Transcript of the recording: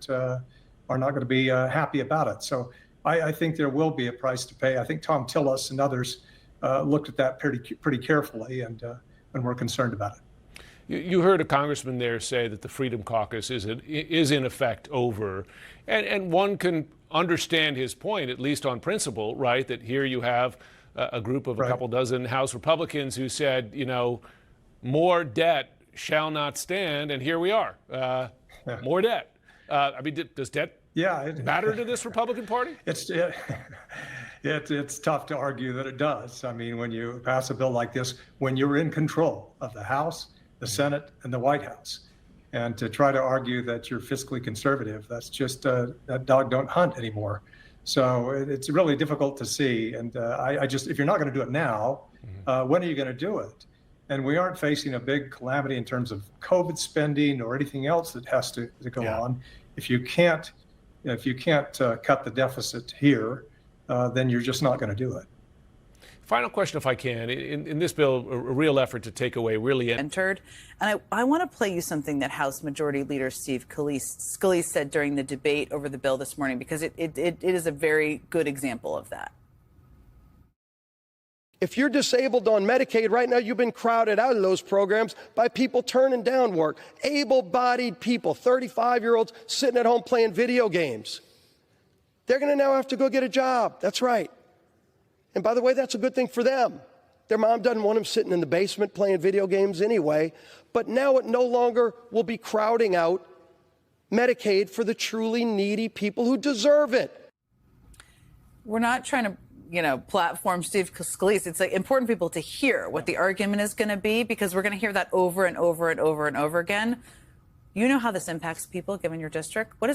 that are not going to be happy about it. So I think there will be a price to pay. I think Tom Tillis and others looked at that pretty carefully, and we're concerned about it. You heard a congressman there say that the Freedom Caucus is in effect over, and one can understand his point, at least on principle, right? That here you have a group of a couple dozen House Republicans who said, you know, more debt shall not stand, and here we are, more debt. I mean, does debt matter to this Republican Party? It's tough to argue that it does. I mean, when you pass a bill like this, when you're in control of the House, the Senate, and the White House, and to try to argue that you're fiscally conservative, that's just that dog don't hunt anymore. So it's really difficult to see. And if you're not going to do it now, when are you going to do it? And we aren't facing a big calamity in terms of COVID spending or anything else that has to go on. If you can't cut the deficit here, then you're just not going to do it. Final question, if I can. In this bill, a real effort to take away really entered. And I want to play you something that House Majority Leader Steve Scalise said during the debate over the bill this morning, because it is a very good example of that. If you're disabled on Medicaid right now, you've been crowded out of those programs by people turning down work. Able-bodied people, 35-year-olds sitting at home playing video games. They're going to now have to go get a job. That's right. And by the way, that's a good thing for them. Their mom doesn't want them sitting in the basement playing video games anyway. But now it no longer will be crowding out Medicaid for the truly needy people who deserve it. We're not trying to, platform Steve Scalise. It's like important for people to hear what the argument is going to be, because we're going to hear that over and over and over and over again. You know how this impacts people given your district. What is